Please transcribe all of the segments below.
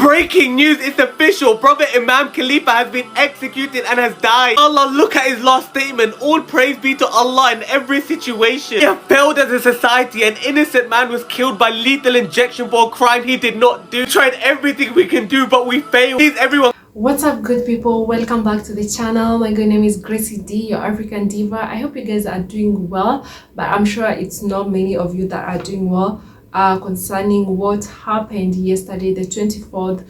Breaking news, it's official. Prophet Imam Khalifa has been executed and has died. Allah, look at his last statement. All praise be to Allah in every situation. We have failed as a society. An innocent man was killed by lethal injection for a crime he did not do. We tried everything we can do, but we failed. Please, everyone. What's up, good people? Welcome back to the channel. My good name is Gracey D, your African diva. I hope you guys are doing well, but I'm sure it's not many of you that are doing well concerning what happened yesterday, the 24th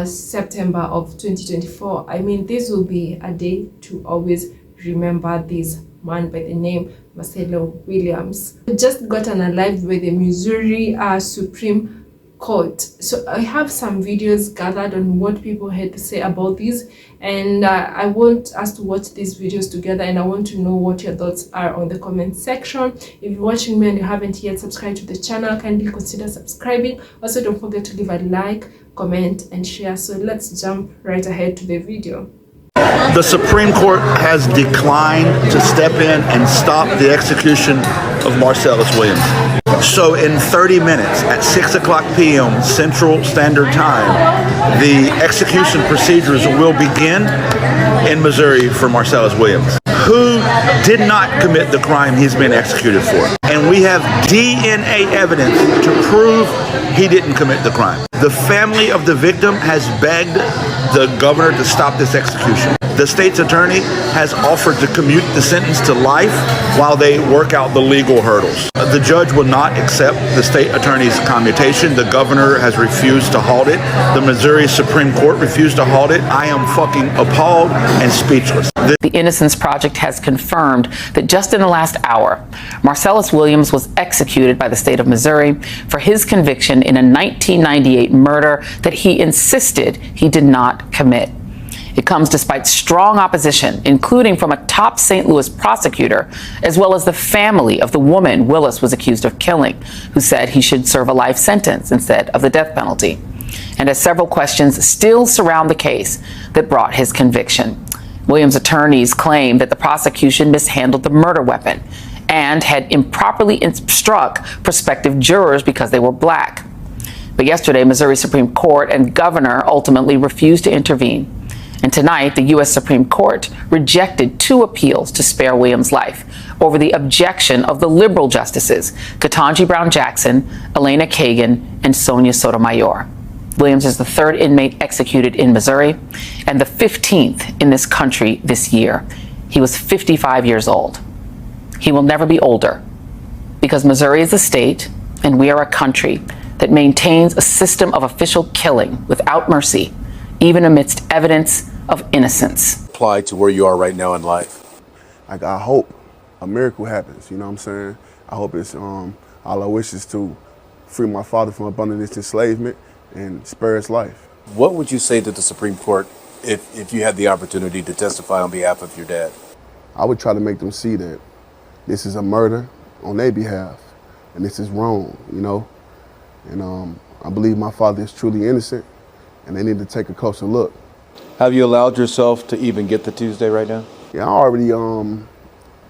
September of 2024. I mean, this will be a day to always remember this man by the name Marcellus. Just got unalived by the Missouri Supreme Court. So I have some videos gathered on what people had to say about this, and I want us to watch these videos together, and I want to know what your thoughts are on the comment section. If you're watching me and you haven't yet subscribed to the channel, kindly consider subscribing. Also, don't forget to leave a like, comment and share. So let's jump right ahead to the video. The Supreme Court has declined to step in and stop the execution of Marcellus Williams. So in 30 minutes at 6 o'clock p.m. Central Standard Time, the execution procedures will begin in Missouri for Marcellus Williams, who did not commit the crime he's been executed for. And we have DNA evidence to prove he didn't commit the crime. The family of the victim has begged the governor to stop this execution. The state's attorney has offered to commute the sentence to life while they work out the legal hurdles. The judge will not accept the state attorney's commutation. The governor has refused to halt it. The Missouri Supreme Court refused to halt it. I am fucking appalled and speechless. The Innocence Project has confirmed that just in the last hour, Marcellus Williams was executed by the state of Missouri for his conviction in a 1998 murder that he insisted he did not commit. It comes despite strong opposition, including from a top St. Louis prosecutor, as well as the family of the woman Willis was accused of killing, who said he should serve a life sentence instead of the death penalty. And as several questions still surround the case that brought his conviction. Williams' attorneys claim that the prosecution mishandled the murder weapon and had improperly struck prospective jurors because they were black. But yesterday, Missouri Supreme Court and governor ultimately refused to intervene. And tonight, the U.S. Supreme Court rejected 2 appeals to spare Williams' life over the objection of the liberal justices, Ketanji Brown Jackson, Elena Kagan, and Sonia Sotomayor. Williams is the 3rd inmate executed in Missouri and the 15th in this country this year. He was 55 years old. He will never be older because Missouri is a state and we are a country that maintains a system of official killing without mercy, even amidst evidence of innocence. Apply to where you are right now in life. Like, I hope a miracle happens, you know what I'm saying? I hope it's, all I wish is to free my father from abundant enslavement and spare his life. What would you say to the Supreme Court if you had the opportunity to testify on behalf of your dad? I would try to make them see that this is a murder on their behalf, and this is wrong, you know? And I believe my father is truly innocent, and they need to take a closer look. Have you allowed yourself to even get to Tuesday right now? Yeah, I already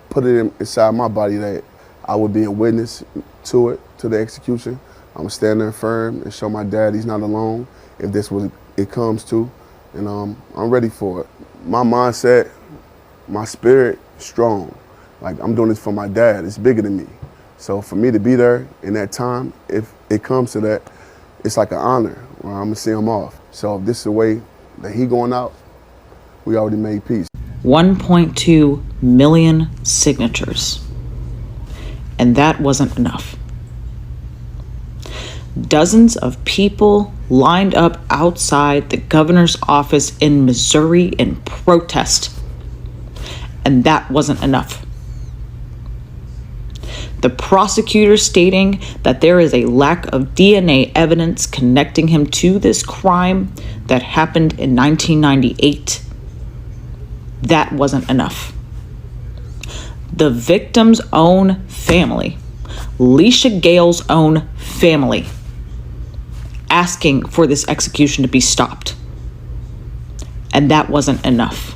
put it inside my body that I would be a witness to it, to the execution. I'm gonna stand there firm and show my dad he's not alone if this what it comes to, and I'm ready for it. My mindset, my spirit, strong. Like, I'm doing this for my dad. It's bigger than me. So for me to be there in that time, if it comes to that, it's like an honor where I'm gonna see him off. So if this is the way that he going out, we already made peace. 1.2 million signatures. And that wasn't enough. Dozens of people lined up outside the governor's office in Missouri in protest. And that wasn't enough. The prosecutor stating that there is a lack of DNA evidence connecting him to this crime that happened in 1998. That wasn't enough. The victim's own family, Leisha Gale's own family, asking for this execution to be stopped. And that wasn't enough.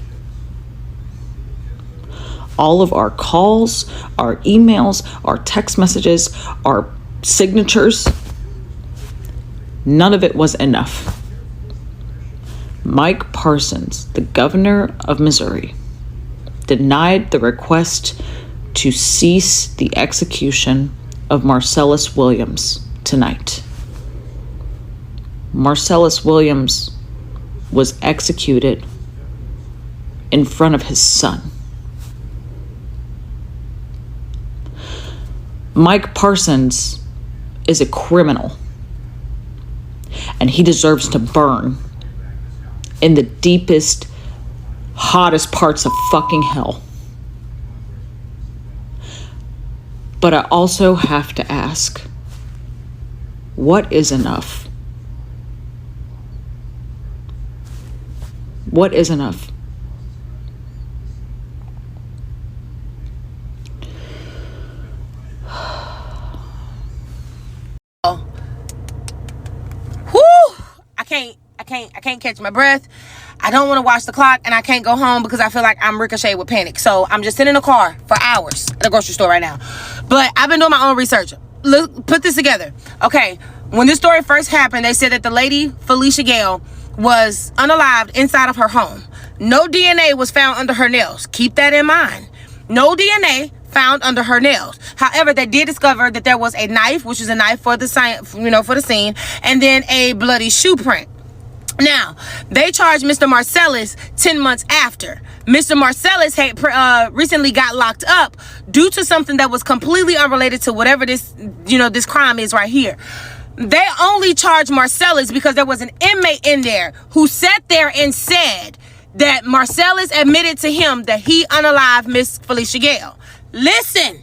All of our calls, our emails, our text messages, our signatures, none of it was enough. Mike Parsons, the governor of Missouri, denied the request to cease the execution of Marcellus Williams tonight. Marcellus Williams was executed in front of his son. Mike Parsons is a criminal, and he deserves to burn in the deepest, hottest parts of fucking hell. But I also have to ask, what is enough? What is enough? I can't catch my breath. I don't want to watch the clock, and I can't go home because I feel like I'm ricocheted with panic. So I'm just sitting in the car for hours at the grocery store right now. But I've been doing my own research. Look, put this together. Okay, when this story first happened, they said that the lady, Felicia Gale, was unalived inside of her home. No DNA was found under her nails. Keep that in mind. No DNA found under her nails. However, they did discover that there was a knife, which is a knife for the scene, and then a bloody shoe print. Now, they charged Mr. Marcellus 10 months after. Mr. Marcellus had recently got locked up due to something that was completely unrelated to whatever this crime is right here. They only charged Marcellus because there was an inmate in there who sat there and said that Marcellus admitted to him that he unalived Miss Felicia Gale. Listen,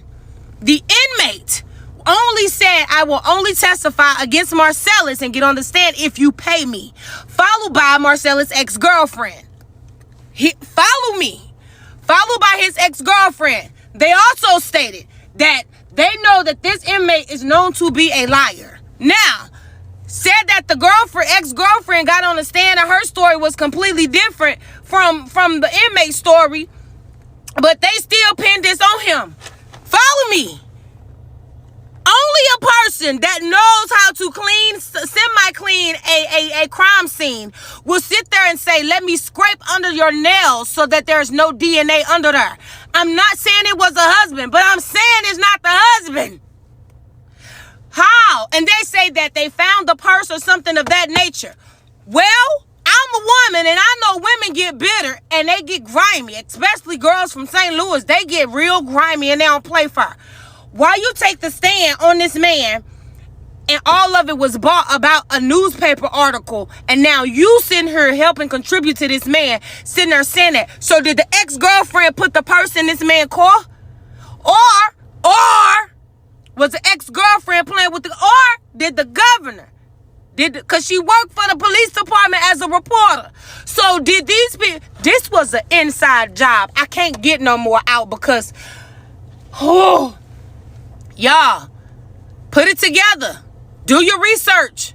the inmate only said, I will only testify against Marcellus and get on the stand if you pay me. Followed by Marcellus' ex-girlfriend. Followed by his ex-girlfriend. They also stated that they know that this inmate is known to be a liar. Now, said that the ex-girlfriend got on the stand and her story was completely different from the inmate story, but they still pinned this on him. Follow me. Only a person that knows how to semi-clean a crime scene will sit there and say, let me scrape under your nails so that there's no DNA under there. I'm not saying it was a husband, but I'm saying it's not the husband. How? And they say that they found the purse or something of that nature. Well, I'm a woman, and I know women get bitter and they get grimy, especially girls from St. Louis. They get real grimy and they don't play fair. Why you take the stand on this man and all of it was bought about a newspaper article, and now you sitting here helping contribute to this man sitting there saying that? So did the ex-girlfriend put the purse in this man's car? Or was the ex-girlfriend playing with or did the governor? Because she worked for the police department as a reporter. So did these people, this was an inside job. I can't get no more out because, y'all, put it together. Do your research.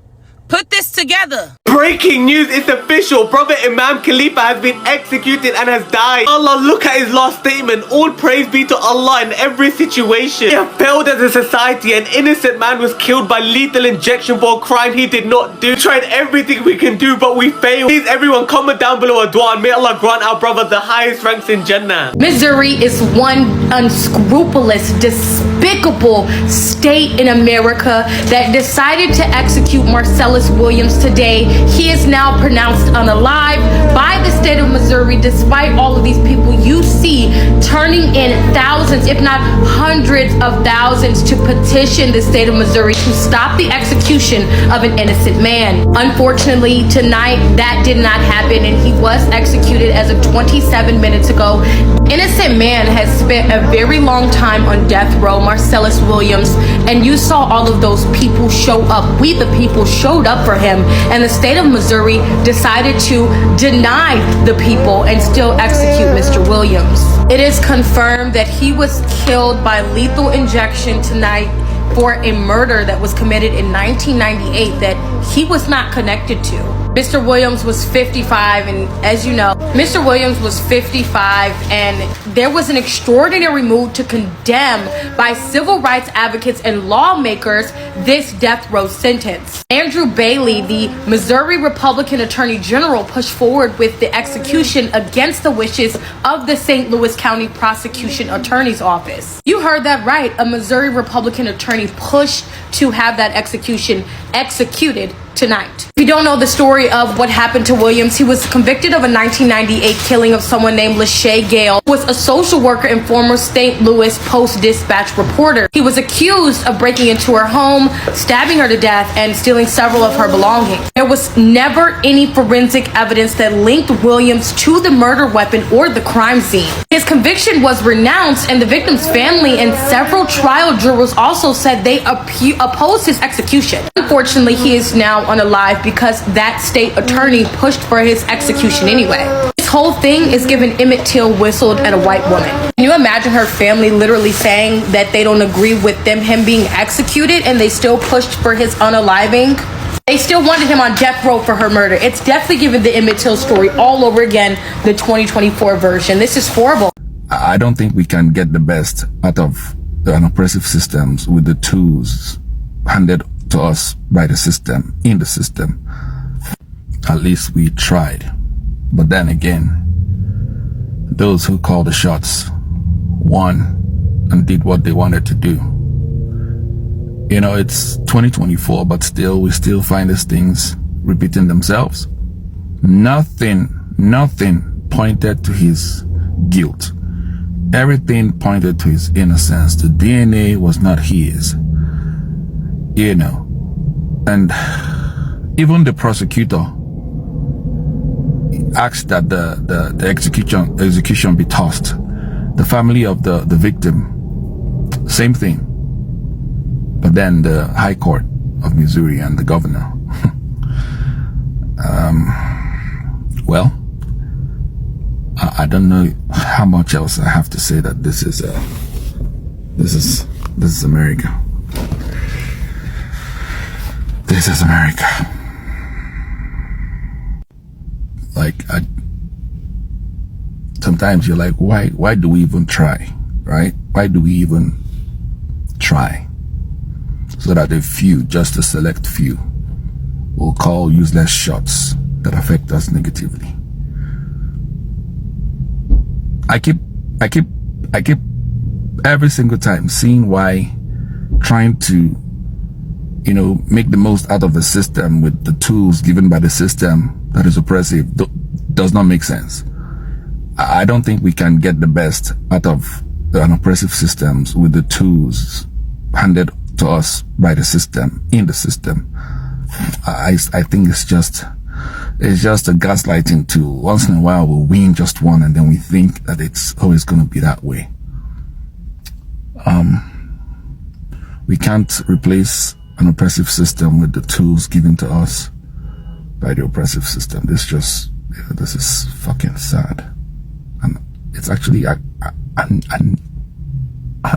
Put this together. Breaking news, it's official. Prophet Imam Khalifa has been executed and has died. Allah, look at his last statement. All praise be to Allah in every situation. We have failed as a society. An innocent man was killed by lethal injection for a crime he did not do. We tried everything we can do, but we failed. Please, everyone, comment down below a dua and may Allah grant our brother the highest ranks in Jannah. Missouri is one unscrupulous, despicable state in America that decided to execute Marcellus Williams today. He is now pronounced unalive by the state of Missouri, despite all of these people you see turning in thousands, if not hundreds of thousands, to petition the state of Missouri to stop the execution of an innocent man. Unfortunately, tonight that did not happen, and he was executed as of 27 minutes ago. Innocent man has spent a very long time on death row, Marcellus Williams, and you saw all of those people show up. We the people showed up for him, and the state of Missouri decided to deny the people and still execute Mr. Williams. It is confirmed that he was killed by lethal injection tonight for a murder that was committed in 1998 that he was not connected to. Mr. Williams was 55, and as you know, Mr. Williams was 55, and there was an extraordinary mood to condemn by civil rights advocates and lawmakers this death row sentence. Andrew Bailey, the Missouri Republican Attorney General, pushed forward with the execution against the wishes of the St. Louis County Prosecution Attorney's Office. You heard that right. A Missouri Republican attorney pushed to have that execution executed tonight. If you don't know the story of what happened to Williams, he was convicted of a 1998 killing of someone named Lachey Gale, who was a social worker and former St. Louis Post-Dispatch reporter. He was accused of breaking into her home, stabbing her to death, and stealing several of her belongings. There was never any forensic evidence that linked Williams to the murder weapon or the crime scene. His conviction was renounced, and the victim's family and several trial jurors also said they opposed his execution. Unfortunately, he is now unalive because that state attorney pushed for his execution anyway. This whole thing is given Emmett Till whistled at a white woman. Can you imagine her family literally saying that they don't agree with him being executed, and they still pushed for his unaliving? They still wanted him on death row for her murder. It's definitely given the Emmett Till story all over again, the 2024 version. This is horrible. I don't think we can get the best out of an oppressive systems with the tools handed to us by the system, in the system. At least we tried. But then again, those who called the shots won and did what they wanted to do. You know, it's 2024, but still, we still find these things repeating themselves. Nothing pointed to his guilt. Everything pointed to his innocence. The DNA was not his. You know, and even the prosecutor asked that the execution be tossed. The family of the victim, same thing. But then the High Court of Missouri and the governor. Well, I don't know how much else I have to say that this is America. This is America. Like, sometimes you're like, why do we even try, right? Why do we even try? So that a few, just a select few, will call useless shots that affect us negatively. I keep every single time seeing why trying to, you know, make the most out of the system with the tools given by the system that is oppressive does not make sense. I don't think we can get the best out of an oppressive systems with the tools handed to us by the system, in the system. I think it's just a gaslighting tool. Once in a while we'll win just one, and then we think that it's always going to be that way. We can't replace an oppressive system with the tools given to us by the oppressive system. This is fucking sad, and it's actually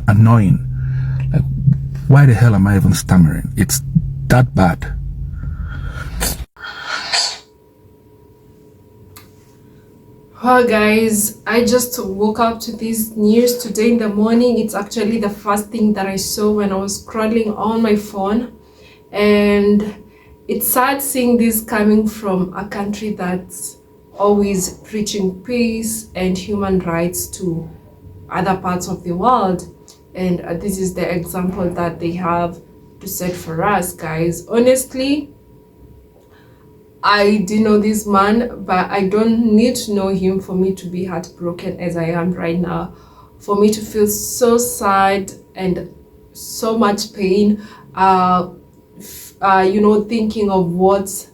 annoying. Like, why the hell am I even stammering? It's that bad. Well, guys, I just woke up to this news today in the morning. It's actually the first thing that I saw when I was scrolling on my phone, and it's sad seeing this coming from a country that's always preaching peace and human rights to other parts of the world. And this is the example that they have to set for us, guys. Honestly, I didn't know this man, but I don't need to know him for me to be heartbroken as I am right now, for me to feel so sad and so much pain, you know, thinking of what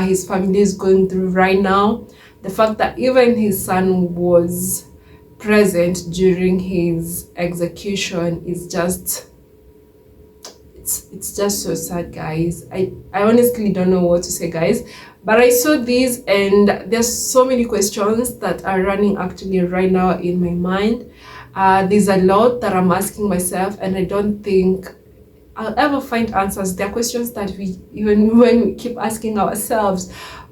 his family is going through right now. The fact that even his son was present during his execution is just, it's just so sad, guys. I honestly don't know what to say, guys. But I saw this, and there's so many questions that are running actually right now in my mind. There's a lot that I'm asking myself, and I don't think I'll ever find answers. There are questions that we, even when we keep asking ourselves,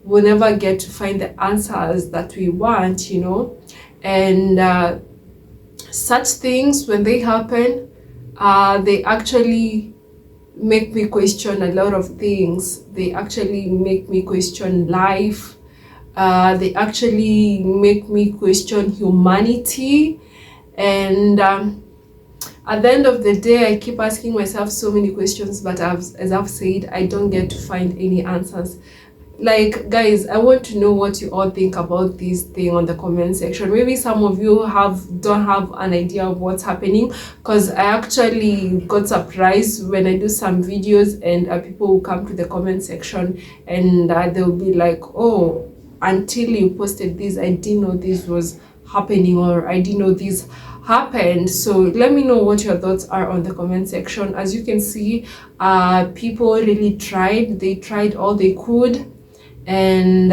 we'll never get to find the answers that we want, you know. And such things, when they happen, they actually make me question a lot of things. They actually make me question life. They actually make me question humanity. And at the end of the day, I keep asking myself so many questions, but as I've said, I don't get to find any answers. Like, guys, I want to know what you all think about this thing on the comment section. Maybe some of you don't have an idea of what's happening, because I actually got surprised when I do some videos and people will come to the comment section and they'll be like, oh, until you posted this, I didn't know this was happening, or I didn't know this happened. So let me know what your thoughts are on the comment section. As you can see, people really tried. They tried all they could, and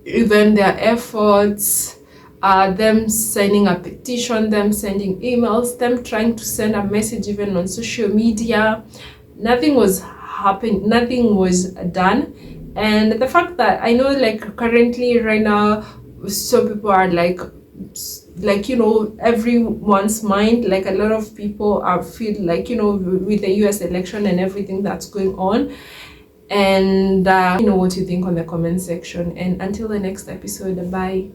even their efforts, them signing a petition, them sending emails, them trying to send a message even on social media, nothing was happening, nothing was done. And the fact that I know, like, currently right now, some people are like, you know, everyone's mind, like, a lot of people are feel like, you know, with the US election and everything that's going on. And you know what you think on the comment section. And until the next episode, bye.